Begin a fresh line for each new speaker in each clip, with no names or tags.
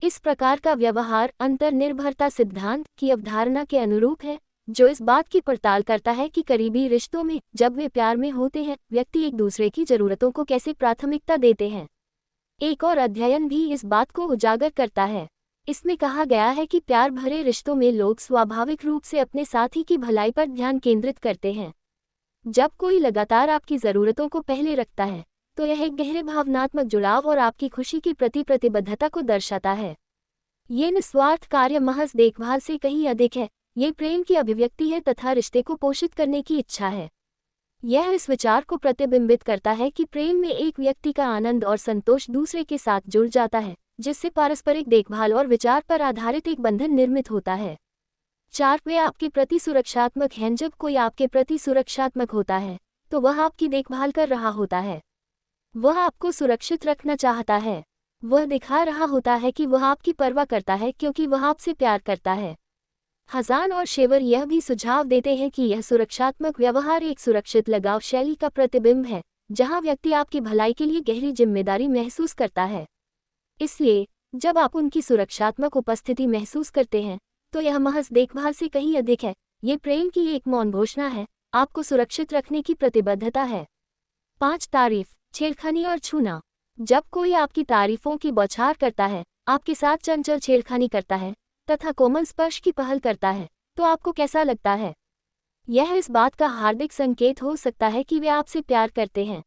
इस प्रकार का व्यवहार अंतर्निर्भरता सिद्धांत की अवधारणा के अनुरूप है, जो इस बात की पड़ताल करता है कि करीबी रिश्तों में जब वे प्यार में होते हैं, व्यक्ति एक दूसरे की जरूरतों को कैसे प्राथमिकता देते हैं। एक और अध्ययन भी इस बात को उजागर करता है। इसमें कहा गया है कि प्यार भरे रिश्तों में लोग स्वाभाविक रूप से अपने साथी की भलाई पर ध्यान केंद्रित करते हैं। जब कोई लगातार आपकी ज़रूरतों को पहले रखता है, तो यह एक गहरे भावनात्मक जुड़ाव और आपकी खुशी की प्रति प्रतिबद्धता को दर्शाता है। ये निस्वार्थ कार्य महज देखभाल से कहीं अधिक है, ये प्रेम की अभिव्यक्ति है तथा रिश्ते को पोषित करने की इच्छा है। यह इस विचार को प्रतिबिंबित करता है कि प्रेम में एक व्यक्ति का आनंद और संतोष दूसरे के साथ जुड़ जाता है, जिससे पारस्परिक देखभाल और विचार पर आधारित एक बंधन निर्मित होता है। 4 वे आपके प्रति सुरक्षात्मक हैं। जब कोई आपके प्रति सुरक्षात्मक होता है, तो वह आपकी देखभाल कर रहा होता है। वह आपको सुरक्षित रखना चाहता है। वह दिखा रहा होता है कि वह आपकी परवाह करता है क्योंकि वह आपसे प्यार करता है। हजान और शेवर यह भी सुझाव देते हैं कि यह सुरक्षात्मक व्यवहार एक सुरक्षित लगाव शैली का प्रतिबिंब है, जहां व्यक्ति आपकी भलाई के लिए गहरी जिम्मेदारी महसूस करता है। इसलिए जब आप उनकी सुरक्षात्मक उपस्थिति महसूस करते हैं, तो यह महज देखभाल से कहीं अधिक है। ये प्रेम की एक मौन घोषणा है, आपको सुरक्षित रखने की प्रतिबद्धता है। 5 तारीफ, छेड़खानी और छूना। जब कोई आपकी तारीफों की बौछार करता है, आपके साथ चंचल छेड़खानी करता है तथा कोमल स्पर्श की पहल करता है, तो आपको कैसा लगता है? यह इस बात का हार्दिक संकेत हो सकता है कि वे आपसे प्यार करते हैं।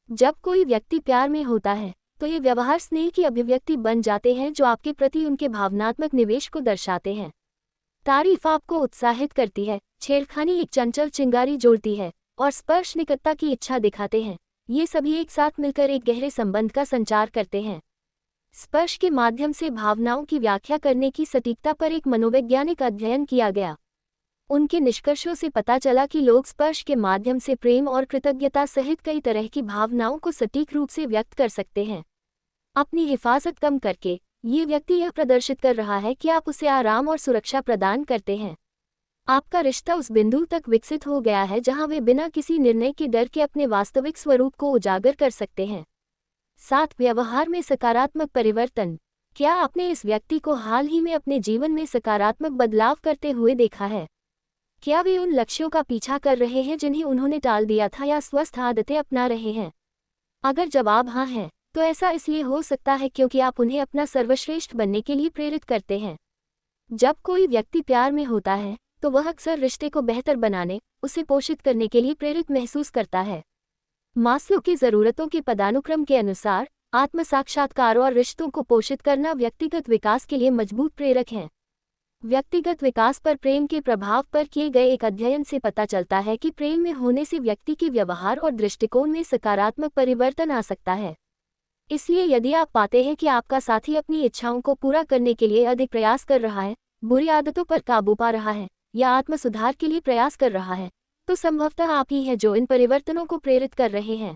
जब कोई व्यक्ति प्यार में होता है, तो ये व्यवहार स्नेह की अभिव्यक्ति बन जाते हैं जो आपके प्रति उनके भावनात्मक निवेश को दर्शाते हैं। तारीफ आपको उत्साहित करती है, छेड़खानी एक चंचल चिंगारी जोड़ती है और स्पर्श निकटता की इच्छा दिखाते हैं। ये सभी एक साथ मिलकर एक गहरे संबंध का संचार करते हैं। स्पर्श के माध्यम से भावनाओं की व्याख्या करने की सटीकता पर एक मनोवैज्ञानिक अध्ययन किया गया। उनके निष्कर्षों से पता चला कि लोग स्पर्श के माध्यम से प्रेम और कृतज्ञता सहित कई तरह की भावनाओं को सटीक रूप से व्यक्त कर सकते हैं। अपनी हिफाजत कम करके ये व्यक्ति यह प्रदर्शित कर रहा है कि आप उसे आराम और सुरक्षा प्रदान करते हैं। आपका रिश्ता उस बिंदु तक विकसित हो गया है जहां वे बिना किसी निर्णय के डर के अपने वास्तविक स्वरूप को उजागर कर सकते हैं। 7 व्यवहार में सकारात्मक परिवर्तन। क्या आपने इस व्यक्ति को हाल ही में अपने जीवन में सकारात्मक बदलाव करते हुए देखा है? क्या वे उन लक्ष्यों का पीछा कर रहे हैं जिन्हें उन्होंने टाल दिया था या स्वस्थ आदतें अपना रहे हैं? अगर जवाब हाँ है, तो ऐसा इसलिए हो सकता है क्योंकि आप उन्हें अपना सर्वश्रेष्ठ बनने के लिए प्रेरित करते हैं। जब कोई व्यक्ति प्यार में होता है, तो वह अक्सर रिश्ते को बेहतर बनाने, उसे पोषित करने के लिए प्रेरित महसूस करता है। मास्लो की ज़रूरतों के पदानुक्रम के अनुसार आत्म साक्षात्कार और रिश्तों को पोषित करना व्यक्तिगत विकास के लिए मजबूत प्रेरक हैं। व्यक्तिगत विकास पर प्रेम के प्रभाव पर किए गए एक अध्ययन से पता चलता है कि प्रेम में होने से व्यक्ति के व्यवहार और दृष्टिकोण में सकारात्मक परिवर्तन आ सकता है। इसलिए यदि आप पाते हैं कि आपका साथी अपनी इच्छाओं को पूरा करने के लिए अधिक प्रयास कर रहा है, बुरी आदतों पर काबू पा रहा है या आत्म सुधार के लिए प्रयास कर रहा है, तो संभवतः आप ही हैं जो इन परिवर्तनों को प्रेरित कर रहे हैं।